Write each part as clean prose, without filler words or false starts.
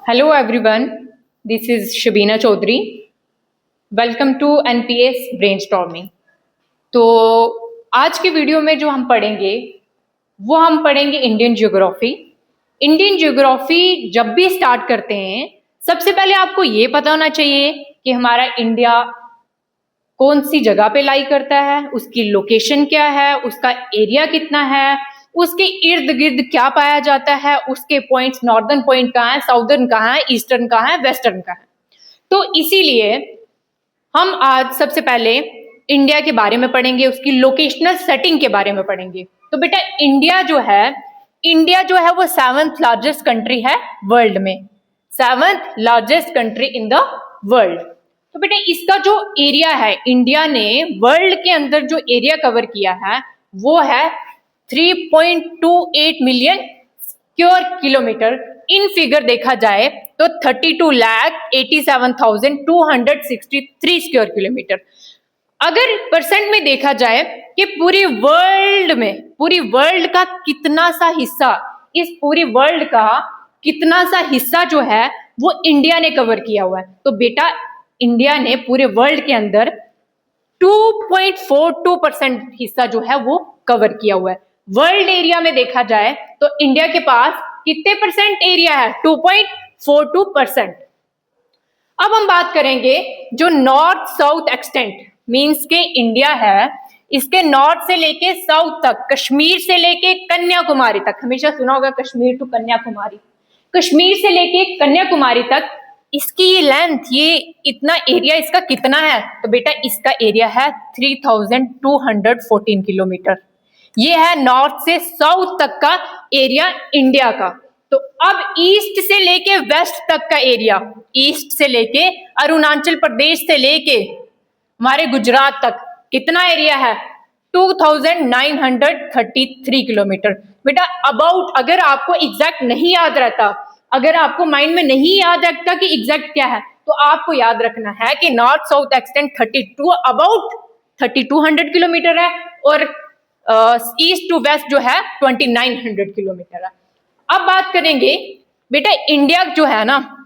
Hello everyone, this is Shabina Chaudhary. Welcome to NPS Brainstorming. तो आज के video में जो हम पढ़ेंगे वो हम पढ़ेंगे इंडियन ज्योग्राफी। इंडियन ज्योग्राफी जब भी स्टार्ट करते हैं सबसे पहले आपको ये पता होना चाहिए कि हमारा इंडिया कौन सी जगह पे लाई करता है, उसकी लोकेशन क्या है, उसका एरिया कितना है, उसके इर्द गिर्द क्या पाया जाता है, उसके पॉइंट्स नॉर्दर्न पॉइंट कहाँ है, साउदर्न कहाँ है, ईस्टर्न कहाँ है, वेस्टर्न कहाँ है। तो इसीलिए हम आज सबसे पहले इंडिया के बारे में पढ़ेंगे, उसकी लोकेशनल सेटिंग के बारे में पढ़ेंगे। तो बेटा इंडिया जो है वो 7th लार्जेस्ट कंट्री है वर्ल्ड में, 7th largest country in the world. तो बेटा इसका जो एरिया है, इंडिया ने वर्ल्ड के अंदर जो एरिया कवर किया है वो है 3.28 million square kilometre. In figure देखा जाए तो 32,87,263 स्क्वायर किलोमीटर। अगर परसेंट में देखा जाए कि पूरी वर्ल्ड का कितना सा हिस्सा, इस पूरी वर्ल्ड का कितना सा हिस्सा जो है वो इंडिया ने कवर किया हुआ है, तो बेटा इंडिया ने पूरे वर्ल्ड के अंदर 2.42% हिस्सा जो है वो कवर किया हुआ है। वर्ल्ड एरिया में देखा जाए तो इंडिया के पास कितने परसेंट एरिया है? 2.42%। अब हम बात करेंगे जो नॉर्थ साउथ एक्सटेंट मींस के इंडिया है, इसके नॉर्थ से लेके साउथ तक, कश्मीर से लेके कन्याकुमारी तक, हमेशा सुना होगा कश्मीर टू कन्याकुमारी, कश्मीर से लेके कन्याकुमारी तक इसकी ये लेंथ, ये इतना एरिया इसका कितना है? तो बेटा इसका एरिया है 3214 किलोमीटर। ये है नॉर्थ से साउथ तक का एरिया इंडिया का। तो अब ईस्ट से लेके वेस्ट तक का एरिया, ईस्ट से लेके अरुणाचल प्रदेश से लेके हमारे गुजरात तक कितना एरिया है? 2933 किलोमीटर। बेटा अबाउट, अगर आपको एग्जैक्ट नहीं याद रहता, अगर आपको माइंड में नहीं याद रखता कि एग्जैक्ट क्या है, तो आपको याद रखना है कि नॉर्थ साउथ एक्सटेंट 3200 किलोमीटर है और ईस्ट टू वेस्ट जो है 2900 किलोमीटर है। अब बात करेंगे बेटा इंडिया जो है ना,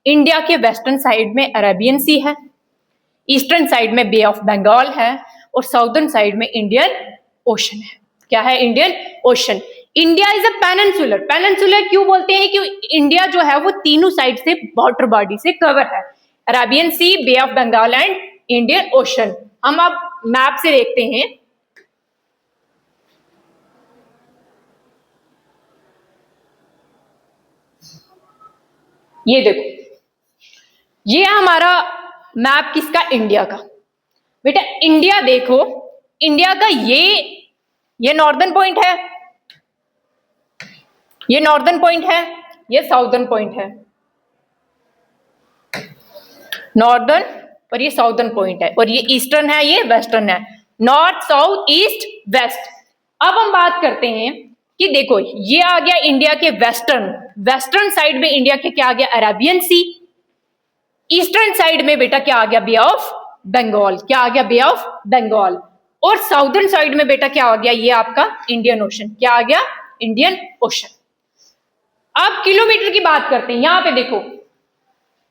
इंडिया के वेस्टर्न साइड में अरेबियन सी है, ईस्टर्न साइड में बे ऑफ बंगाल है और साउदर्न साइड में इंडियन ओशन है। क्या है? Indian ocean. India is a peninsular. Peninsular क्यों बोलते हैं? कि इंडिया जो है वो तीनों साइड से वाटर बॉडी से कवर है, Arabian sea, bay of Bengal and Indian ocean. हम अब मैप से देखते हैं। ये देखो, ये है हमारा मैप किसका? इंडिया का। बेटा इंडिया देखो, इंडिया का ये नॉर्दर्न पॉइंट है, ये नॉर्दर्न पॉइंट है, ये साउदर्न पॉइंट है, नॉर्दर्न और ये साउदर्न पॉइंट है, और ये ईस्टर्न है, ये वेस्टर्न है, नॉर्थ साउथ ईस्ट वेस्ट। अब हम बात करते हैं कि देखो ये आ गया इंडिया के वेस्टर्न साइड में इंडिया के क्या आ गया? अरेबियन सी। ईस्टर्न साइड में बेटा क्या आ गया? बे ऑफ बंगाल। क्या आ गया? बे ऑफ बंगाल। और साउदर्न साइड में बेटा क्या आ गया? ये आपका इंडियन ओशन। क्या आ गया? Indian ocean. अब किलोमीटर की बात करते हैं। यहां पे देखो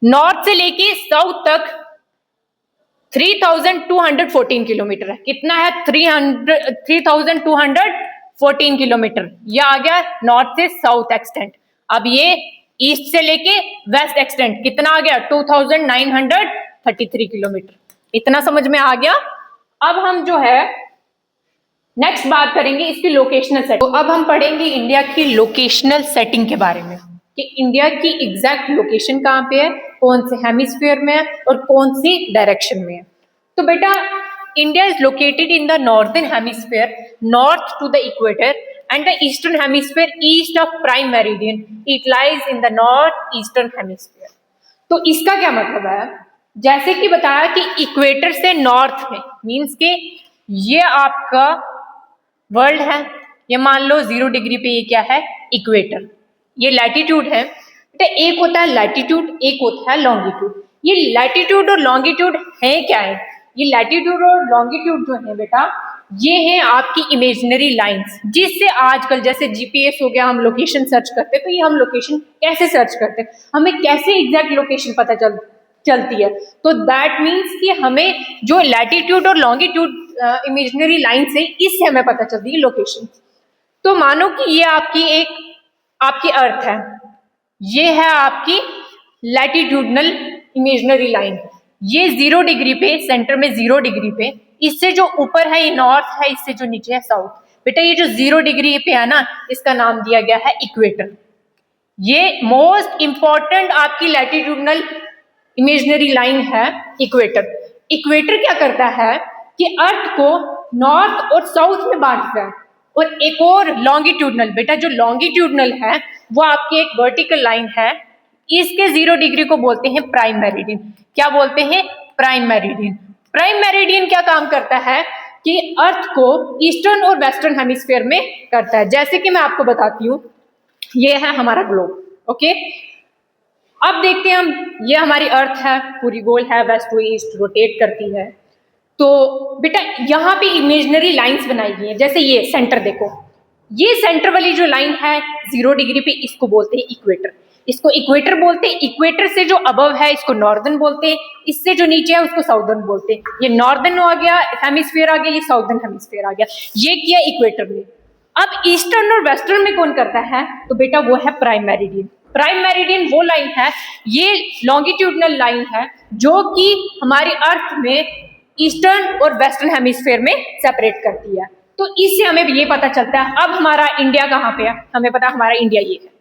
नॉर्थ से लेके साउथ तक 3214 किलोमीटर है। कितना है? 3214 किलोमीटर। यह आ गया नॉर्थ से साउथ एक्सटेंट। अब ये ईस्ट से लेके वेस्ट एक्सटेंट कितना आ गया? 2933 किलोमीटर। इतना समझ में आ गया। अब हम जो है नेक्स्ट बात करेंगे इसकी लोकेशनल सेटिंग। तो अब हम पढ़ेंगे इंडिया की लोकेशनल सेटिंग के बारे में कि इंडिया की एग्जैक्ट लोकेशन कहाँ पे है, कौन से हेमिस्फीयर में है और कौन सी डायरेक्शन में है। तो बेटा India is located in the northern hemisphere, north to the equator, and the eastern hemisphere east of prime meridian. It lies in the north eastern hemisphere. तो इसका क्या मतलब है? जैसे कि बताया कि इक्वेटर से नॉर्थ में मींस के ये आपका वर्ल्ड है, ये मान लो 0 डिग्री पे ये क्या है? इक्वेटर। ये लैटिट्यूड है। तो एक होता है लैटिट्यूड, एक होता है लॉन्गिट्यूड। ये लैटिट्यूड और लॉन्गिट्यूड है क्या है? ये लैटिट्यूड और लॉन्गिट्यूड जो है बेटा, ये हैं आपकी इमेजिनरी लाइंस, जिससे आजकल जैसे जीपीएस हो गया, हम लोकेशन सर्च करते हैं, तो ये हम लोकेशन कैसे सर्च करते हैं, हमें कैसे एग्जैक्ट लोकेशन पता चलती है। तो दैट मीन्स कि हमें जो लैटिट्यूड और लॉन्गिट्यूड इमेजिनरी लाइन से, इससे हमें पता चलती है लोकेशन। तो मानो कि ये आपकी अर्थ है, ये है आपकी लैटिट्यूडनल इमेजिनरी लाइन, ये 0 डिग्री पे, सेंटर में 0 डिग्री पे, इससे जो ऊपर है ये नॉर्थ है, इससे जो नीचे है साउथ। बेटा ये जो 0 डिग्री पे है ना, इसका नाम दिया गया है इक्वेटर। ये मोस्ट इंपॉर्टेंट आपकी लैटिट्यूडनल इमेजिनरी लाइन है इक्वेटर। इक्वेटर क्या करता है कि अर्थ को नॉर्थ और साउथ में बांटता है। और एक और लॉन्गिट्यूडनल, बेटा जो लॉन्गिट्यूडनल है वो आपकी एक वर्टिकल लाइन है, इसके 0 डिग्री को बोलते हैं प्राइम मेरिडियन। क्या बोलते हैं? Prime meridian. प्राइम मेरिडियन क्या काम करता है कि अर्थ को ईस्टर्न और वेस्टर्न हेमिस्फीयर में करता है। जैसे कि मैं आपको बताती हूँ, ये है हमारा ग्लोब, ओके। अब देखते हैं हम, ये हमारी अर्थ है, पूरी गोल है, वेस्ट टू ईस्ट रोटेट करती है। तो बेटा यहाँ पे इमेजिनरी लाइंस बनाई गई हैं, जैसे ये सेंटर देखो, ये सेंटर वाली जो लाइन है 0 डिग्री पे, इसको बोलते हैं इक्वेटर। इसको इक्वेटर बोलते हैं। इक्वेटर से जो अबव है इसको नॉर्दर्न बोलते हैं, इससे जो नीचे है उसको साउदर्न बोलते हैं। ये नॉर्दर्न आ गया हेमिस्फीयर आ गया, ये साउदर्न हेमिस्फीयर आ गया, ये किया इक्वेटर ने। अब ईस्टर्न और वेस्टर्न में कौन करता है? तो बेटा वो है प्राइम मेरिडियन। प्राइम मेरिडियन वो लाइन है, ये लॉन्गिट्यूडनल लाइन है जो कि हमारी अर्थ में ईस्टर्न और वेस्टर्न हेमिस्फीयर में सेपरेट करती है। तो इससे हमें ये पता चलता है। अब हमारा इंडिया कहाँ पे है? हमें पता है हमारा इंडिया ये है।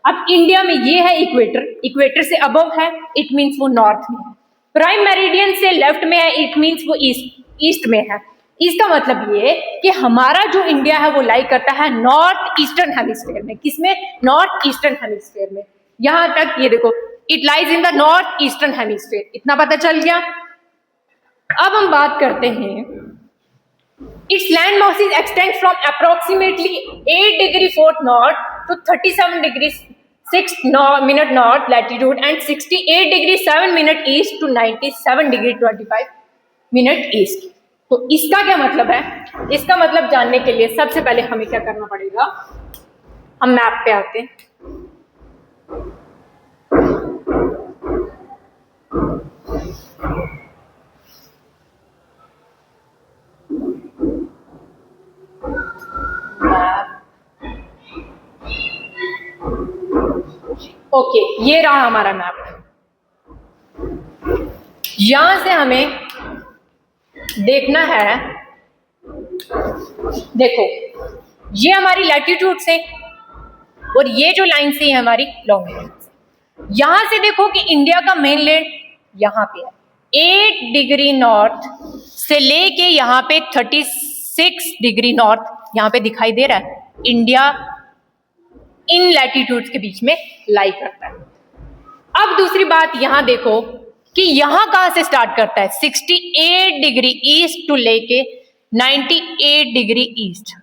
अब इंडिया में ये है इक्वेटर, इक्वेटर से अबव है, इट मीन्स वो नॉर्थ में है। प्राइम मेरिडियन से लेफ्ट में है, इट मीन्स वो ईस्ट में है। इसका मतलब ये कि हमारा जो इंडिया है वो लाई करता है नॉर्थ ईस्टर्न हेमिस्फीयर में। किसमें? नॉर्थ ईस्टर्न हेमिस्फीयर में। यहां तक ये देखो, it lies in the north eastern hemisphere. इतना पता चल गया। अब हम बात करते हैं, it's land masses extend from approximately 8 degree 4 north to 37 degree 6 minute north latitude and 68 degree 7 minute east to 97 degree 25 minute east। तो इसका क्या मतलब है? इसका मतलब जानने के लिए सबसे पहले हमें क्या करना पड़ेगा, हम मैप पे आते हैं। ओके, ये रहा हमारा मैप। यहां से हमें देखना है, देखो ये हमारी लैटिट्यूड से और ये जो लाइन से हमारी लॉन्गिट्यूड से। यहां से देखो कि इंडिया का मेन लैंड यहां पे है। 8 डिग्री नॉर्थ से लेके यहां पे 36 डिग्री नॉर्थ यहां पे दिखाई दे रहा है। इंडिया इन लैटिट्यूड्स के बीच में लाई करता है। अब दूसरी बात यहां देखो कि यहां कहां से स्टार्ट करता है, 68 डिग्री ईस्ट टू लेके 98 डिग्री ईस्ट,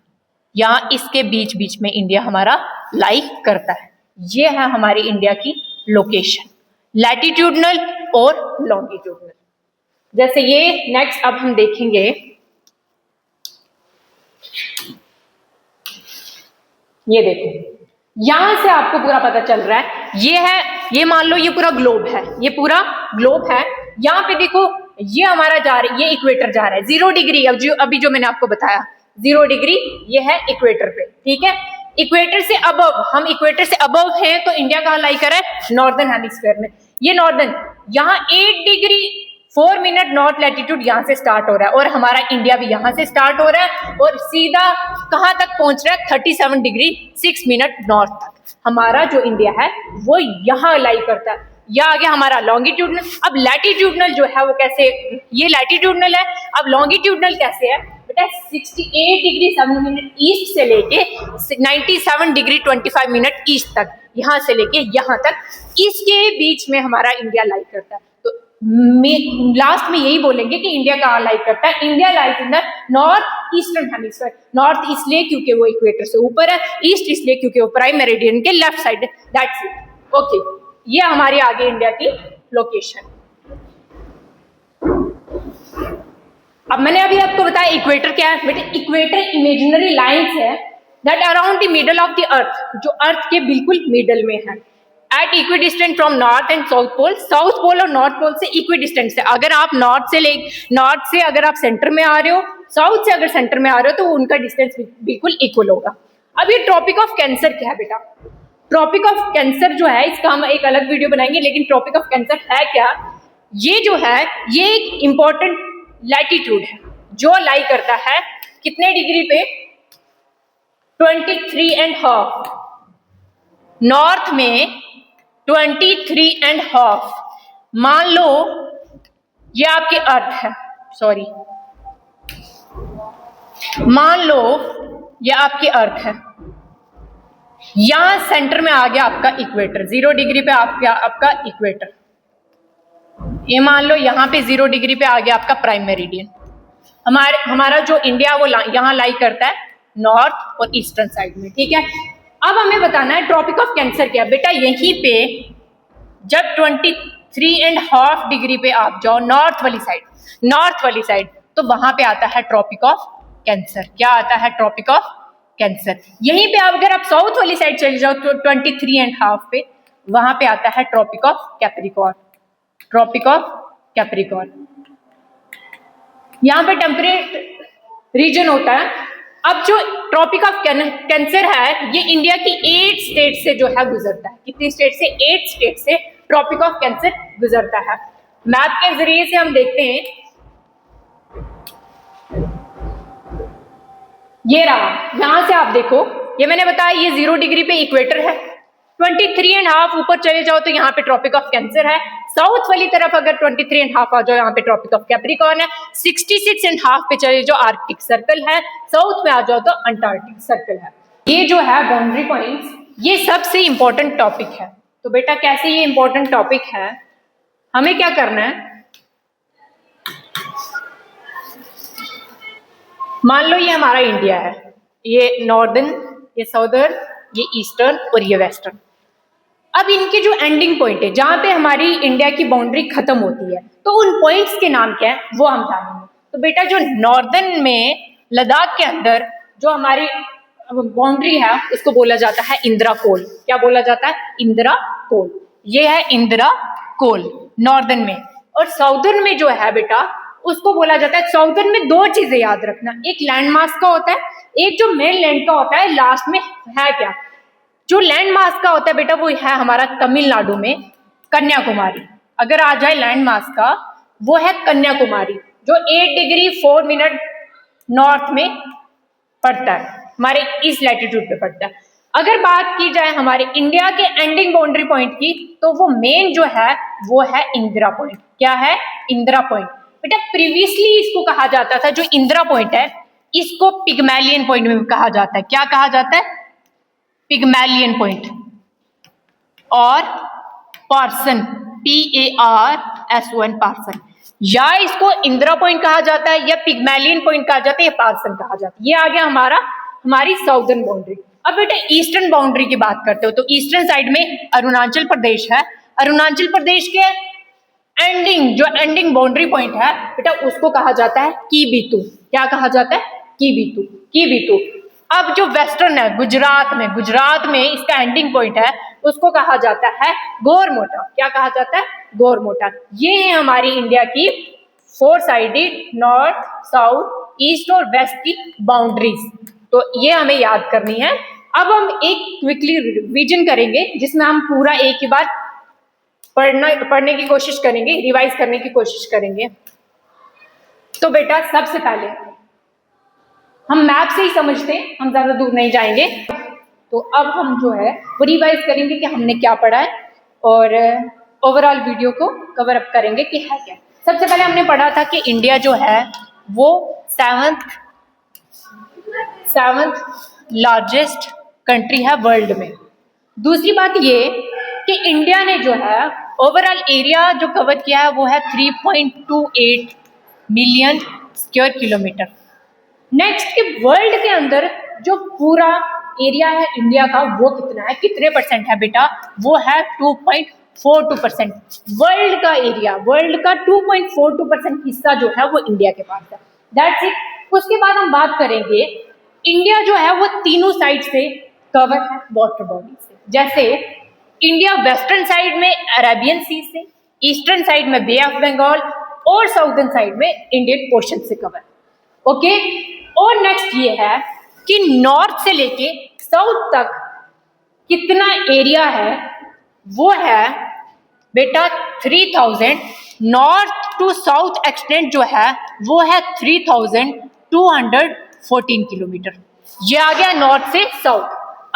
यहां इसके बीच बीच में इंडिया हमारा लाई करता है। ये है हमारी इंडिया की लोकेशन, लैटिट्यूडनल और लॉन्गिट्यूडनल। जैसे ये नेक्स्ट अब हम देखेंगे, ये देखो यहां से आपको पूरा पता चल रहा है। ये है, ये मान लो ये पूरा ग्लोब है, ये पूरा ग्लोब है। यहाँ पे देखो ये हमारा जा रहा है, ये इक्वेटर जा रहा है 0 डिग्री। अब अभी जो मैंने आपको बताया 0 डिग्री, ये है इक्वेटर पे, ठीक है। इक्वेटर से अबव, हम इक्वेटर से अबव हैं तो इंडिया कहाँ लाई कर है? नॉर्दर्न हेमिस्फीयर में। ये नॉर्दर्न, यहाँ 8 डिग्री 4 मिनट नॉर्थ लैटिट्यूड यहाँ से स्टार्ट हो रहा है और हमारा इंडिया भी यहाँ से स्टार्ट हो रहा है और सीधा कहाँ तक पहुंच रहा है? 37 डिग्री 6 मिनट नॉर्थ तक हमारा जो इंडिया है वो यहाँ लाई करता है। यह आ गया हमारा लॉन्गिट्यूडनल। अब लैटिट्यूडनल जो है वो कैसे, ये लैटिट्यूडनल है। अब लॉन्गिट्यूडनल कैसे है बेटा? 68 डिग्री 7 मिनट ईस्ट से लेके 97 डिग्री 25 मिनट ईस्ट तक, यहाँ से लेके यहाँ तक, इसके बीच में हमारा इंडिया लाई करता है। तो लास्ट में यही बोलेंगे कि इंडिया कहाँ लाई करता है। India lies in the north eastern hemisphere. North इसलिए क्योंकि वो इक्वेटर से ऊपर है, ईस्ट इसलिए क्योंकि वो प्राइम मेरिडियन के लेफ्ट साइड है। That's it. ओके, ये हमारी आगे इंडिया की लोकेशन। अब मैंने अभी आपको बताया इक्वेटर क्या है बेटे। इक्वेटर इमेजिनरी लाइंस है that around the middle of the earth, जो अर्थ के बिल्कुल मिडल में है, at equidistant from north and south pole. South pole और नॉर्थ पोल से इक्वी डिस्टेंट से, अगर आप नॉर्थ से अगर आप सेंटर में आ रहे हो, साउथ से अगर सेंटर में आ रहे हो, तो उनका डिस्टेंस बिल्कुल इक्वल होगा। अब ये ट्रॉपिक ऑफ कैंसर क्या है बेटा? ट्रॉपिक ऑफ कैंसर जो है, इसका हम एक अलग वीडियो बनाएंगे, लेकिन ट्रॉपिक ऑफ कैंसर है क्या? ये जो है ये एक इंपॉर्टेंट लैटिट्यूड है जो लाई करता है कितने डिग्री पे? 23.5। नॉर्थ में 23.5। मान लो ये आपके अर्थ है, सॉरी, मान लो ये आपकी अर्थ है, यहां सेंटर में आ गया आपका इक्वेटर, 0 डिग्री पे आपका इक्वेटर। ये मान लो यहाँ पे 0 डिग्री पे आ गया आपका प्राइम मेरिडियन। हमारा जो इंडिया वो यहाँ लाई करता है नॉर्थ और ईस्टर्न साइड में, ठीक है। अब हमें बताना है ट्रॉपिक ऑफ कैंसर क्या बेटा। यहीं पे जब 23.5 डिग्री पे आप जाओ नॉर्थ वाली साइड, तो वहां पे आता है ट्रॉपिक ऑफ कैंसर। क्या आता है? Tropic of Cancer. यहीं पे अगर आप साउथ वाली साइड चले जाओ तो 23.5 पे, वहां पे आता है tropic of Capricorn. Tropic of Capricorn, यहां पे टेम्परेट रीजन होता है। अब जो ट्रॉपिक ऑफ कैंसर है, ये इंडिया की 8 स्टेट से जो है गुजरता है। कितनी स्टेट से? 8 स्टेट से ट्रॉपिक ऑफ कैंसर गुजरता है। मैप के जरिए से हम देखते हैं, ये रहा, यहां से आप देखो, ये मैंने बताया ये 0 डिग्री पे इक्वेटर है, 23.5 ऊपर चले जाओ तो यहाँ पे ट्रॉपिक ऑफ कैंसर है। साउथ वाली तरफ अगर 23.5 आ जाओ, यहाँ पे ट्रॉपिक ऑफ कैप्रिकॉर्न है। 66.5 पे चले जाओ, आर्कटिक सर्कल है। साउथ में आ जाओ तो अंटार्कटिक सर्कल है। ये जो है बाउंड्री पॉइंट्स, ये सबसे इंपॉर्टेंट टॉपिक है। तो बेटा कैसे ये इंपॉर्टेंट टॉपिक है, हमें क्या करना है, मान लो ये हमारा इंडिया है, ये नॉर्दर्न, ये साउदर्न, ये ईस्टर्न और ये वेस्टर्न। अब इनके जो एंडिंग पॉइंट है, जहां पे हमारी इंडिया की बाउंड्री खत्म होती है, तो उन पॉइंट्स के नाम क्या है वो हम जानेंगे। तो बेटा जो नॉर्दर्न में लद्दाख के अंदर जो हमारी बाउंड्री है, उसको बोला जाता है इंदिरा कोल। क्या बोला जाता है? इंदिरा कोल। ये है इंदिरा कोल नॉर्दर्न में। और साउदर्न में जो है बेटा, उसको बोला जाता है, साउदर्न में 2 चीजें याद रखना, एक लैंड मास का होता है, एक जो मेन लैंड का होता है। लास्ट में है क्या? जो लैंड मास का होता है बेटा, वो है हमारा तमिलनाडु में कन्याकुमारी। अगर आ जाए लैंड मास का, वो है कन्याकुमारी, जो 8 डिग्री 4 मिनट नॉर्थ में पड़ता है, हमारे इस लैटिट्यूड पे पड़ता है। अगर बात की जाए हमारे इंडिया के एंडिंग बाउंड्री पॉइंट की, तो वो मेन जो है वो है इंदिरा पॉइंट। क्या है? इंदिरा पॉइंट। बेटा प्रीवियसली इसको कहा जाता था, जो इंदिरा पॉइंट है, इसको पिग्मेलियन पॉइंट में कहा जाता है। क्या कहा जाता है? पिग्मेलियन पॉइंट और पार्सन, PARSON, पार्सन। या इसको इंदिरा पॉइंट कहा जाता है, या पिग्मेलियन पॉइंट कहा जाता है, या पार्सन कहा जाता है। ये आ गया हमारी साउदर्न बाउंड्री। अब बेटा ईस्टर्न बाउंड्री की बात करते हो, तो ईस्टर्न साइड में अरुणाचल प्रदेश है। अरुणाचल प्रदेश के जो एंडिंग बाउंड्री पॉइंट है बेटा, उसको कहा जाता है कीबीतू। क्या कहा जाता है? कीबीतू। अब जो वेस्टर्न है, गुजरात में इसका एंडिंग पॉइंट है, उसको कहा जाता है गोरमोटा। क्या कहा जाता है? गोरमोटा। ये है हमारी इंडिया की 4 साइडेड नॉर्थ, साउथ, ईस्ट और वेस्ट की बाउंड्रीज। तो ये हमें याद करनी है। अब हम एक क्विकली रिवीजन करेंगे, जिसमें हम पूरा एक ही बार पढ़ने की कोशिश करेंगे, रिवाइज करने की कोशिश करेंगे। तो बेटा सबसे पहले हम मैप से ही समझते हैं, हम ज्यादा दूर नहीं जाएंगे। तो अब हम जो है वो रिवाइज करेंगे कि हमने क्या पढ़ा है, और ओवरऑल वीडियो को कवर अप करेंगे कि है क्या। सबसे पहले हमने पढ़ा था कि इंडिया जो है वो 7th लार्जेस्ट कंट्री है वर्ल्ड में। दूसरी बात ये कि इंडिया ने जो है ओवरऑल एरिया जो कवर किया है वो है 3.28 मिलियन स्क्वायर किलोमीटर। नेक्स्ट कि वर्ल्ड के अंदर जो पूरा एरिया है इंडिया का, वो कितना है, कितने परसेंट है बेटा? वो है 2.42%। वर्ल्ड का 2.42% हिस्सा जो है वो इंडिया के पास है। That's it. उसके बाद हम बात करेंगे, इंडिया जो है वो तीनों साइड से कवर है वाटर बॉडी से। जैसे इंडिया वेस्टर्न साइड में अरेबियन सी से, ईस्टर्न साइड में बे ऑफ बंगाल और साउदर्न साइड में इंडियन ओशन से कवर। ओके, और नेक्स्ट ये है कि नॉर्थ से लेके साउथ तक कितना एरिया है, वो है बेटा 3000। नॉर्थ टू साउथ एक्सटेंट जो है वो है 3214 किलोमीटर। ये आ गया नॉर्थ से साउथ।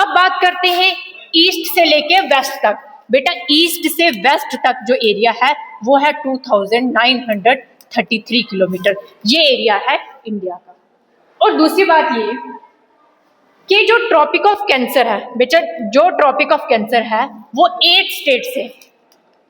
अब बात करते हैं ईस्ट से लेके वेस्ट तक। बेटा ईस्ट से वेस्ट तक जो एरिया है वो है 2933 किलोमीटर। ये एरिया है इंडिया का। और दूसरी बात ये कि जो ट्रॉपिक ऑफ कैंसर है बेटा, जो ट्रॉपिक ऑफ कैंसर है वो 8 स्टेट से,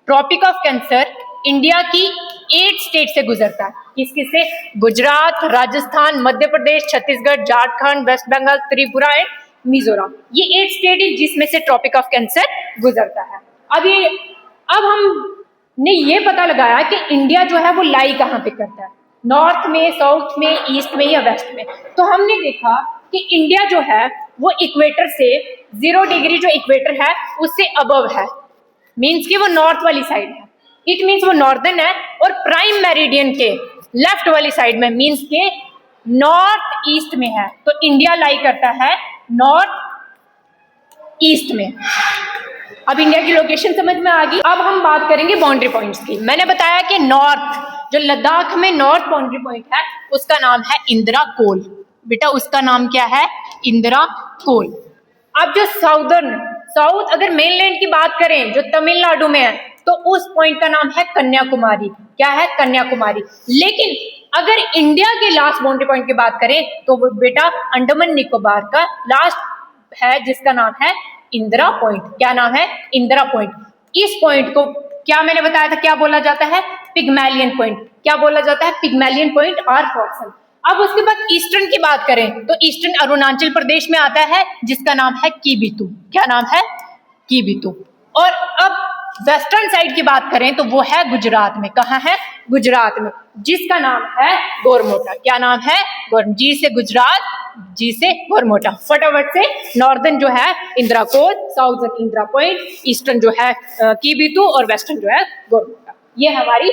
ट्रॉपिक ऑफ कैंसर इंडिया की 8 स्टेट से गुजरता है। किसकी से? Gujarat, Rajasthan, Madhya Pradesh, Chhattisgarh, Jharkhand, waste Bengal, Tripura and Mizoram. ये 8 स्टेट है जिसमें से ट्रॉपिक ऑफ कैंसर गुजरता है। अब हमने ये पता लगाया कि इंडिया जो है वो लाई कहाँ पे करता है, नॉर्थ में, साउथ में, ईस्ट में या वेस्ट में। तो हमने देखा कि इंडिया जो है वो इक्वेटर से 0 डिग्री जो इक्वेटर है उससे अबव है, मीन्स कि वो नॉर्थ वाली साइड है। इट मीन्स वो नॉर्दर्न है। और प्राइम मेरिडियन के लेफ्ट वाली साइड में, मीन्स के नॉर्थ ईस्ट में है। तो इंडिया लाई करता है नॉर्थ ईस्ट में। अब इंडिया की लोकेशन समझ में आ गई। अब हम बात करेंगे बाउंड्री पॉइंट्स की। मैंने बताया कि नॉर्थ, जो लद्दाख में नॉर्थ बाउंड्री पॉइंट है उसका नाम है इंदिरा कोल। बेटा उसका नाम क्या है? इंदिरा कोल। अब जो साउथ अगर मेनलैंड की बात करें जो तमिलनाडु में है तो उस पॉइंट का नाम है कन्याकुमारी। क्या है? कन्याकुमारी। लेकिन अगर इंडिया के लास्ट बाउंड्री पॉइंट की बात करें तो वो बेटा अंडमान निकोबार का लास्ट है जिसका नाम है इंदिरा पॉइंट। क्या नाम है? इंदिरा पॉइंट। इस पॉइंट को क्या मैंने बताया था क्या बोला जाता है? Pygmalion point. क्या बोला जाता है? पिग्मेलियन पॉइंट और फॉर्सन। अब उसके बाद ईस्टर्न की बात करें तो ईस्टर्न अरुणाचल प्रदेश में आता है जिसका नाम है कीबितु। क्या नाम है? कीबितु। और अब वेस्टर्न साइड की बात करें तो वो है गुजरात में। कहाँ है? गुजरात में, जिसका नाम है गोरमोटा। क्या नाम है? जी से गुजरात, जी से गोरमोटा। फटाफट से नॉर्दर्न जो है इंदिरा कोल, साउथर्न इंदिरा पॉइंट, ईस्टर्न जो है कीबितु और वेस्टर्न जो है गोरमोटा। ये हमारी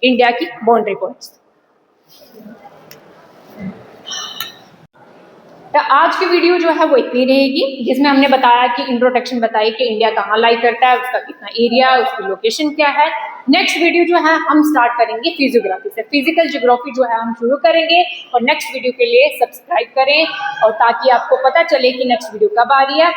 इंडिया की बाउंड्री पॉइंट्स। तो आज की वीडियो जो है वो इतनी रहेगी जिसमें हमने बताया कि इंट्रोडक्शन बताई कि इंडिया कहाँ लाई करता है, उसका कितना एरिया, उसकी लोकेशन क्या है। नेक्स्ट वीडियो जो है हम स्टार्ट करेंगे फिजियोग्राफी से। फिजिकल ज्योग्राफी जो है हम शुरू करेंगे और नेक्स्ट वीडियो के लिए सब्सक्राइब करें और ताकि आपको पता चले कि नेक्स्ट वीडियो कब आ रही है।